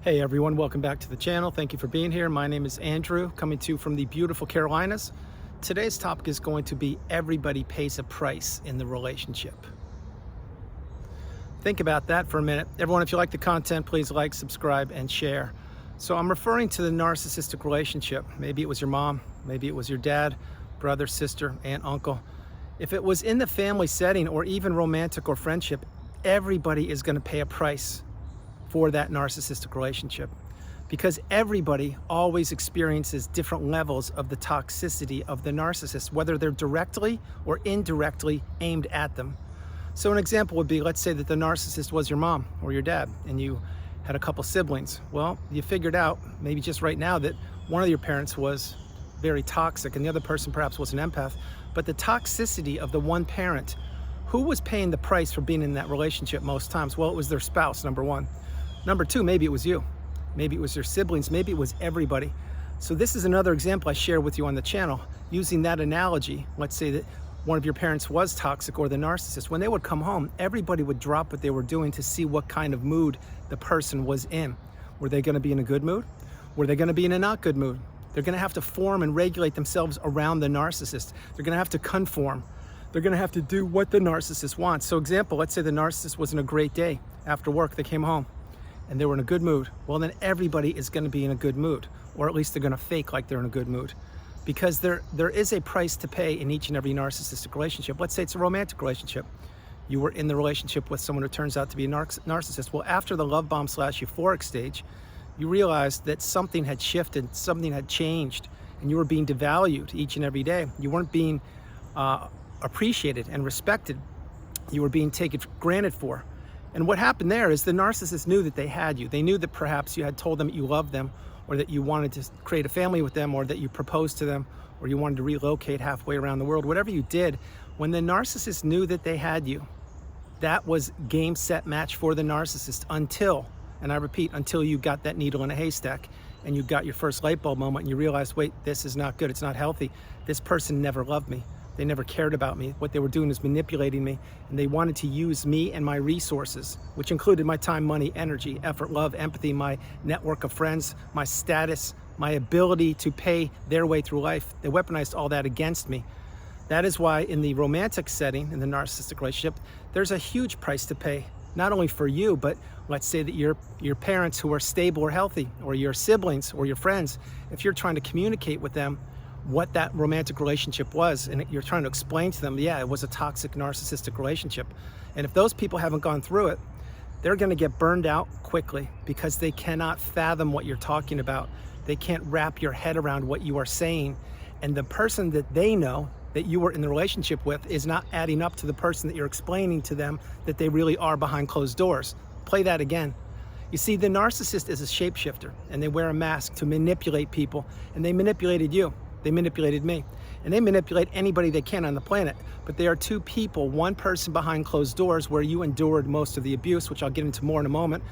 Hey everyone, welcome back to the channel. Thank you for being here. My name is Andrew, coming to you from the beautiful Carolinas. Today's topic is going to be everybody pays a price in the relationship. Think about that for a minute. Everyone, if you like the content, please like, subscribe, and share. So I'm referring to the narcissistic relationship. Maybe it was your mom, maybe it was your dad, brother, sister, aunt, uncle. If it was in the family setting or even romantic or friendship, everybody is going to pay a price for that narcissistic relationship, because everybody always experiences different levels of the toxicity of the narcissist, whether they're directly or indirectly aimed at them. So an example would be, let's say that the narcissist was your mom or your dad and you had a couple siblings. Well, you figured out maybe just right now that one of your parents was very toxic and the other person perhaps was an empath, but the toxicity of the one parent, who was paying the price for being in that relationship most times? Well, it was their spouse, number one. Number two, maybe it was you. Maybe it was your siblings. Maybe it was everybody. So this is another example I share with you on the channel. Using that analogy, let's say that one of your parents was toxic or the narcissist. When they would come home, everybody would drop what they were doing to see what kind of mood the person was in. Were they going to be in a good mood? Were they going to be in a not good mood? They're going to have to form and regulate themselves around the narcissist. They're going to have to conform. They're going to have to do what the narcissist wants. So example, let's say the narcissist was in a great day after work. They came home and they were in a good mood. Well, then everybody is going to be in a good mood, or at least they're going to fake like they're in a good mood, because there is a price to pay in each and every narcissistic relationship. Let's say it's a romantic relationship. You were in the relationship with someone who turns out to be a narcissist. Well, after the love bomb / euphoric stage, you realized that something had shifted, something had changed, and you were being devalued each and every day. You weren't being appreciated and respected. You were being taken for granted for. And what happened there is the narcissist knew that they had you. They knew that perhaps you had told them that you loved them, or that you wanted to create a family with them, or that you proposed to them, or you wanted to relocate halfway around the world. Whatever you did, when the narcissist knew that they had you, that was game, set, match for the narcissist until, and I repeat, until you got that needle in a haystack and you got your first light bulb moment and you realized, wait, this is not good. It's not healthy. This person never loved me. They never cared about me. What they were doing was manipulating me, and they wanted to use me and my resources, which included my time, money, energy, effort, love, empathy, my network of friends, my status, my ability to pay their way through life. They weaponized all that against me. That is why in the romantic setting, in the narcissistic relationship, there's a huge price to pay, not only for you, but let's say that your parents who are stable or healthy, or your siblings or your friends, if you're trying to communicate with them what that romantic relationship was, and you're trying to explain to them, yeah, it was a toxic narcissistic relationship. And if those people haven't gone through it, they're going to get burned out quickly, because they cannot fathom what you're talking about. They can't wrap your head around what you are saying. And the person that they know that you were in the relationship with is not adding up to the person that you're explaining to them that they really are behind closed doors. Play that again. You see, the narcissist is a shapeshifter, and they wear a mask to manipulate people, and they manipulated you. They manipulated me, and they manipulate anybody they can on the planet. But they are two people, one person behind closed doors where you endured most of the abuse, which I'll get into more in a moment,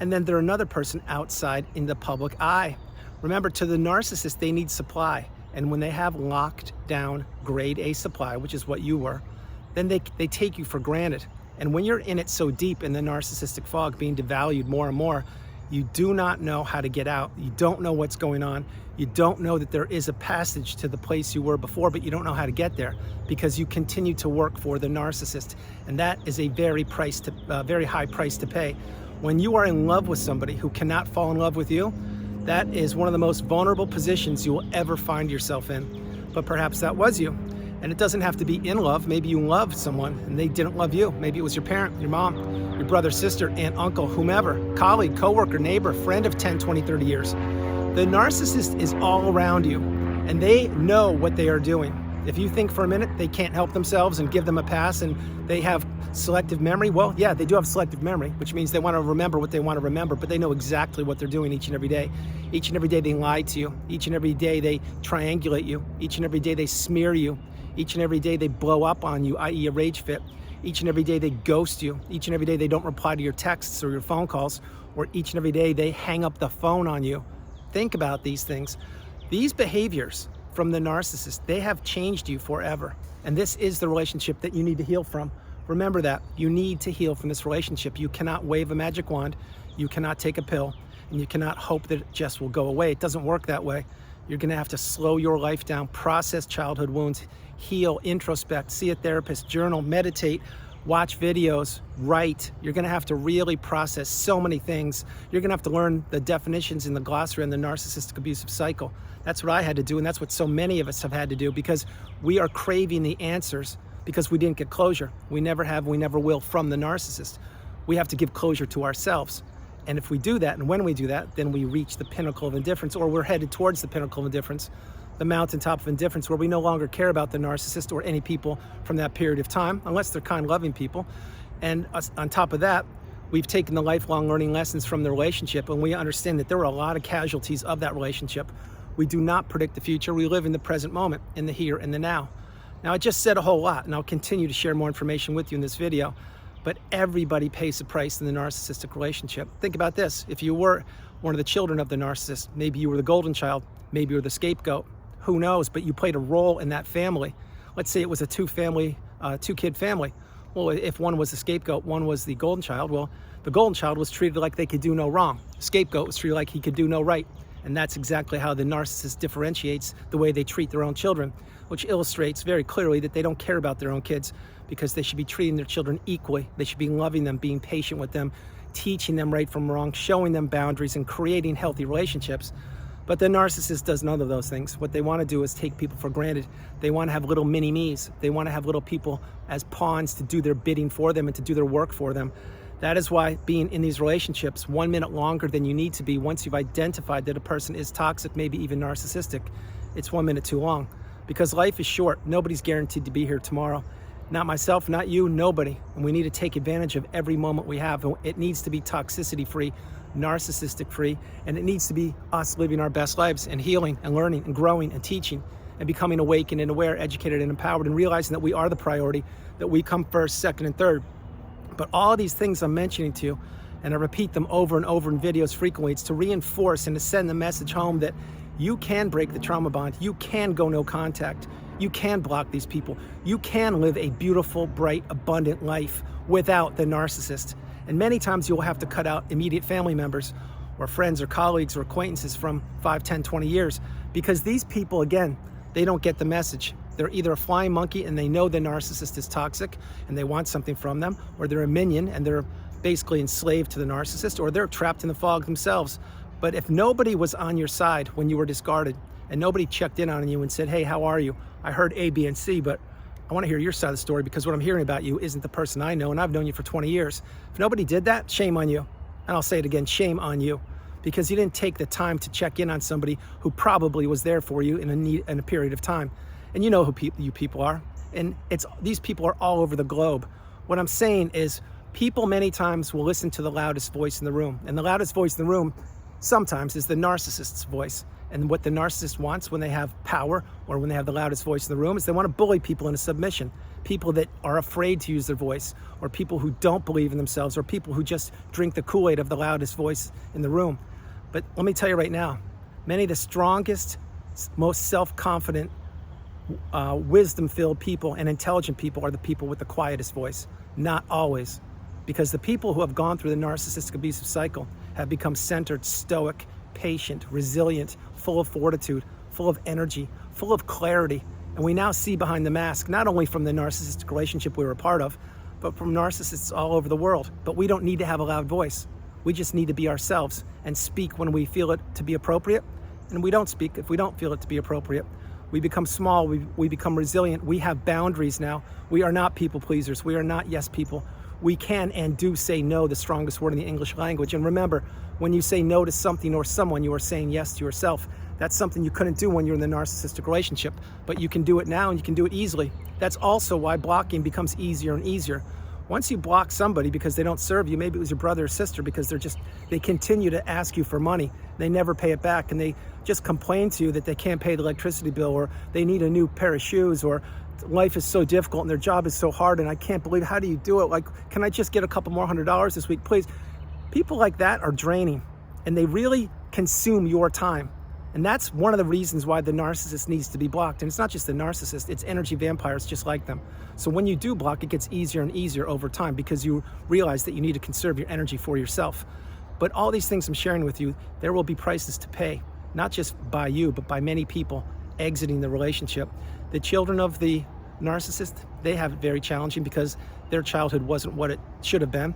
and then they're another person outside in the public eye. Remember, to the narcissist, they need supply, and when they have locked down grade A supply, which is what you were, then they take you for granted. And when you're in it so deep in the narcissistic fog, being devalued more and more, you do not know how to get out. You don't know what's going on. You don't know that there is a passage to the place you were before, but you don't know how to get there, because you continue to work for the narcissist. And that is a very high price to pay. When you are in love with somebody who cannot fall in love with you, that is one of the most vulnerable positions you will ever find yourself in. But perhaps that was you. And it doesn't have to be in love. Maybe you loved someone and they didn't love you. Maybe it was your parent, your mom, your brother, sister, aunt, uncle, whomever, colleague, coworker, neighbor, friend of 10, 20, 30 years. The narcissist is all around you, and they know what they are doing. If you think for a minute they can't help themselves and give them a pass and they have selective memory, well, yeah, they do have selective memory, which means they want to remember what they want to remember, but they know exactly what they're doing each and every day. Each and every day they lie to you. Each and every day they triangulate you. Each and every day they smear you. Each and every day they blow up on you, i.e. a rage fit. Each and every day they ghost you. Each and every day they don't reply to your texts or your phone calls, or each and every day they hang up the phone on you. Think about these things. These behaviors from the narcissist, they have changed you forever. And this is the relationship that you need to heal from. Remember that. You need to heal from this relationship. You cannot wave a magic wand. You cannot take a pill. and you cannot hope that it just will go away. It doesn't work that way. You're gonna have to slow your life down, process childhood wounds, heal, introspect, see a therapist, journal, meditate, watch videos, write. You're gonna have to really process so many things. You're gonna have to learn the definitions in the glossary and the narcissistic abusive cycle. That's what I had to do, and that's what so many of us have had to do, because we are craving the answers because we didn't get closure. We never have, we never will from the narcissist. We have to give closure to ourselves. And if we do that, and when we do that, then we reach the pinnacle of indifference, or we're headed towards the pinnacle of indifference, the mountaintop of indifference, where we no longer care about the narcissist or any people from that period of time, unless they're kind, loving people. And on top of that, we've taken the lifelong learning lessons from the relationship, and we understand that there were a lot of casualties of that relationship. We do not predict the future. We live in the present moment, in the here and the now. Now, I just said a whole lot, and I'll continue to share more information with you in this video. But everybody pays a price in the narcissistic relationship. Think about this. If you were one of the children of the narcissist, maybe you were the golden child, maybe you were the scapegoat, who knows, but you played a role in that family. Let's say it was a two-kid family. Well, if one was the scapegoat, one was the golden child, well, the golden child was treated like they could do no wrong. The scapegoat was treated like he could do no right. And that's exactly how the narcissist differentiates the way they treat their own children, which illustrates very clearly that they don't care about their own kids, because they should be treating their children equally. They should be loving them, being patient with them, teaching them right from wrong, showing them boundaries, and creating healthy relationships. But the narcissist does none of those things. What they want to do is take people for granted. They want to have little mini-me's. They want to have little people as pawns to do their bidding for them and to do their work for them. That is why being in these relationships 1 minute longer than you need to be, once you've identified that a person is toxic, maybe even narcissistic, it's 1 minute too long. Because life is short. Nobody's guaranteed to be here tomorrow. Not myself, not you, nobody. And we need to take advantage of every moment we have. It needs to be toxicity-free, narcissistic-free, and it needs to be us living our best lives and healing and learning and growing and teaching and becoming awakened and aware, educated and empowered, and realizing that we are the priority, that we come first, second, and third. But all of these things I'm mentioning to you, and I repeat them over and over in videos frequently, it's to reinforce and to send the message home that you can break the trauma bond, you can go no contact, you can block these people, you can live a beautiful, bright, abundant life without the narcissist. And many times you'll have to cut out immediate family members or friends or colleagues or acquaintances from 5, 10, 20 years, because these people, again, they don't get the message. They're either a flying monkey and they know the narcissist is toxic and they want something from them, or they're a minion and they're basically enslaved to the narcissist, or they're trapped in the fog themselves. But if nobody was on your side when you were discarded and nobody checked in on you and said, hey, how are you? I heard A, B, and C, but I want to hear your side of the story, because what I'm hearing about you isn't the person I know, and I've known you for 20 years. If nobody did that, shame on you. And I'll say it again, shame on you, because you didn't take the time to check in on somebody who probably was there for you in a period of time. And you know who you people are. And these people are all over the globe. What I'm saying is, people many times will listen to the loudest voice in the room. And the loudest voice in the room sometimes is the narcissist's voice. And what the narcissist wants when they have power, or when they have the loudest voice in the room, is they want to bully people into submission. People that are afraid to use their voice, or people who don't believe in themselves, or people who just drink the Kool-Aid of the loudest voice in the room. But let me tell you right now, many of the strongest, most self-confident, wisdom-filled people and intelligent people are the people with the quietest voice. Not always. Because the people who have gone through the narcissistic abusive cycle have become centered, stoic, patient, resilient, full of fortitude, full of energy, full of clarity. And we now see behind the mask, not only from the narcissistic relationship we were a part of, but from narcissists all over the world. But we don't need to have a loud voice. We just need to be ourselves and speak when we feel it to be appropriate. And we don't speak if we don't feel it to be appropriate. We become small, we become resilient. We have boundaries now. We are not people pleasers. We are not yes people. We can and do say no, the strongest word in the English language. And remember, when you say no to something or someone, you are saying yes to yourself. That's something you couldn't do when you're in the narcissistic relationship, but you can do it now and you can do it easily. That's also why blocking becomes easier and easier. Once you block somebody because they don't serve you, maybe it was your brother or sister, because they continue to ask you for money. They never pay it back, and they just complain to you that they can't pay the electricity bill, or they need a new pair of shoes, or life is so difficult and their job is so hard and I can't believe, how do you do it? Like, can I just get a couple more $100 this week, please? People like that are draining, and they really consume your time. And that's one of the reasons why the narcissist needs to be blocked. And it's not just the narcissist, it's energy vampires just like them. So when you do block, it gets easier and easier over time, because you realize that you need to conserve your energy for yourself. But all these things I'm sharing with you, there will be prices to pay, not just by you, but by many people exiting the relationship. The children of the narcissist, they have it very challenging because their childhood wasn't what it should have been.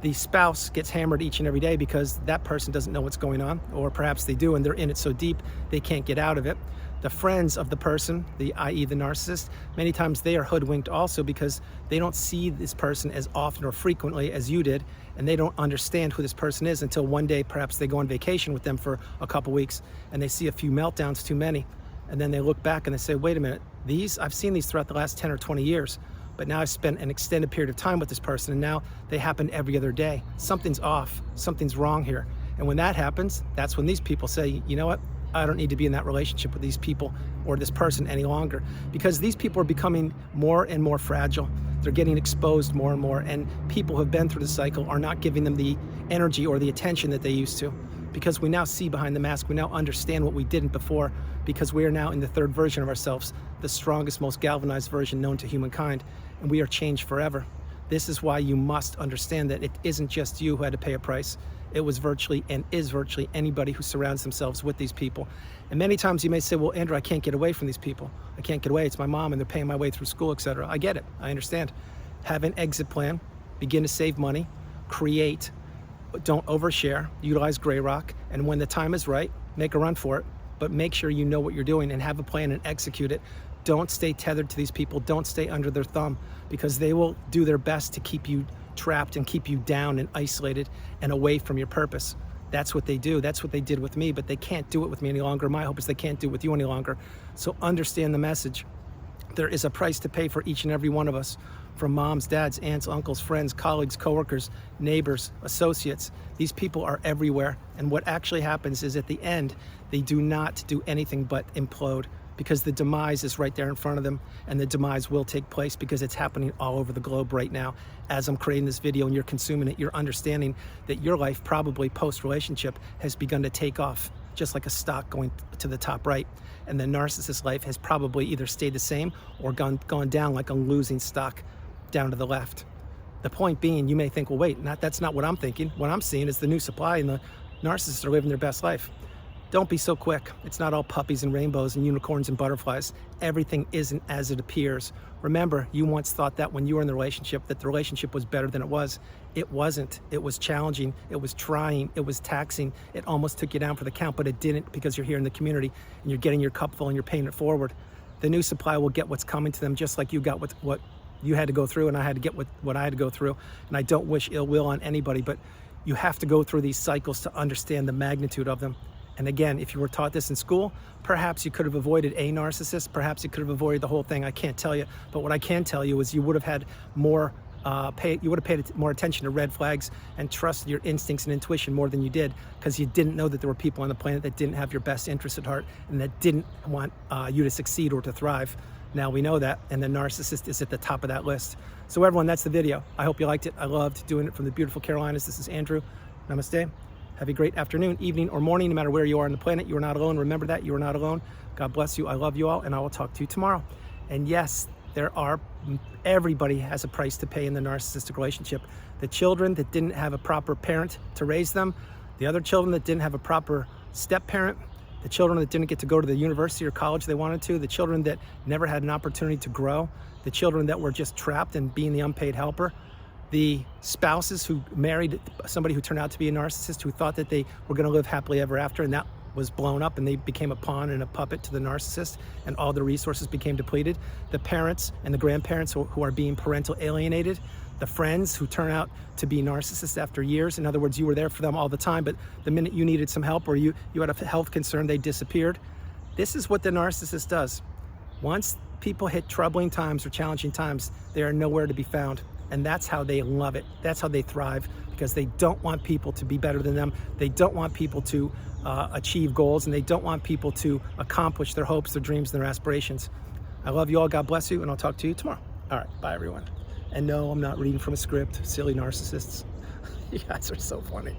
The spouse gets hammered each and every day because that person doesn't know what's going on, or perhaps they do and they're in it so deep they can't get out of it. The friends of the person, i.e. the narcissist, many times they are hoodwinked also because they don't see this person as often or frequently as you did, and they don't understand who this person is until one day perhaps they go on vacation with them for a couple weeks and they see a few meltdowns too many, and then they look back and they say, wait a minute, I've seen these throughout the last 10 or 20 years, but now I've spent an extended period of time with this person and now they happen every other day. Something's off, something's wrong here. And when that happens, that's when these people say, you know what? I don't need to be in that relationship with these people or this person any longer, because these people are becoming more and more fragile. They're getting exposed more and more, and people who have been through the cycle are not giving them the energy or the attention that they used to, because we now see behind the mask. We now understand what we didn't before, because we are now in the third version of ourselves, the strongest, most galvanized version known to humankind, and we are changed forever. This is why you must understand that it isn't just you who had to pay a price. It was virtually and is virtually anybody who surrounds themselves with these people. And many times you may say, well, Andrew, I can't get away from these people. I can't get away. It's my mom and they're paying my way through school, etc. I get it. I understand. Have an exit plan. Begin to save money. Create. Don't overshare. Utilize gray rock. And when the time is right, make a run for it. But make sure you know what you're doing and have a plan and execute it. Don't stay tethered to these people. Don't stay under their thumb, because they will do their best to keep you trapped and keep you down and isolated and away from your purpose. That's what they do. That's what they did with me, but they can't do it with me any longer. My hope is they can't do it with you any longer. So understand the message. There is a price to pay for each and every one of us, from moms, dads, aunts, uncles, friends, colleagues, coworkers, neighbors, associates. These people are everywhere. And what actually happens is at the end, they do not do anything but implode, because the demise is right there in front of them, and the demise will take place because it's happening all over the globe right now. As I'm creating this video and you're consuming it, you're understanding that your life, probably post-relationship, has begun to take off, just like a stock going to the top right. And the narcissist life has probably either stayed the same or gone down like a losing stock down to the left. The point being, you may think, well, wait, that's not what I'm thinking. What I'm seeing is the new supply and the narcissists are living their best life. Don't be so quick. It's not all puppies and rainbows and unicorns and butterflies. Everything isn't as it appears. Remember, you once thought that when you were in the relationship, that the relationship was better than it was. It wasn't. It was challenging. It was trying. It was taxing. It almost took you down for the count, but it didn't, because you're here in the community and you're getting your cup full and you're paying it forward. The new supply will get what's coming to them, just like you got what you had to go through, and I had to get what I had to go through. And I don't wish ill will on anybody, but you have to go through these cycles to understand the magnitude of them. And again, if you were taught this in school, perhaps you could have avoided a narcissist, perhaps you could have avoided the whole thing. I can't tell you, but what I can tell you is you would have had more, you would have paid more attention to red flags and trusted your instincts and intuition more than you did, because you didn't know that there were people on the planet that didn't have your best interest at heart and that didn't want you to succeed or to thrive. Now we know that, and the narcissist is at the top of that list. So everyone, that's the video. I hope you liked it. I loved doing it from the beautiful Carolinas. This is Andrew. Namaste. Have a great afternoon, evening, or morning, no matter where you are on the planet. You are not alone. Remember that. You are not alone. God bless you. I love you all, and I will talk to you tomorrow. And yes, everybody has a price to pay in the narcissistic relationship. The children that didn't have a proper parent to raise them, the other children that didn't have a proper step parent, the children that didn't get to go to the university or college they wanted to, the children that never had an opportunity to grow, the children that were just trapped in being the unpaid helper, the spouses who married somebody who turned out to be a narcissist, who thought that they were going to live happily ever after, and that was blown up and they became a pawn and a puppet to the narcissist, and all the resources became depleted. The parents and the grandparents who are being parental alienated, the friends who turn out to be narcissists after years. In other words, you were there for them all the time, but the minute you needed some help or you had a health concern, they disappeared. This is what the narcissist does. Once people hit troubling times or challenging times, they are nowhere to be found. And that's how they love it. That's how they thrive, because they don't want people to be better than them. They don't want people to achieve goals, and they don't want people to accomplish their hopes, their dreams, and their aspirations. I love you all. God bless you, and I'll talk to you tomorrow. All right, bye everyone. And no, I'm not reading from a script. Silly narcissists. You guys are so funny.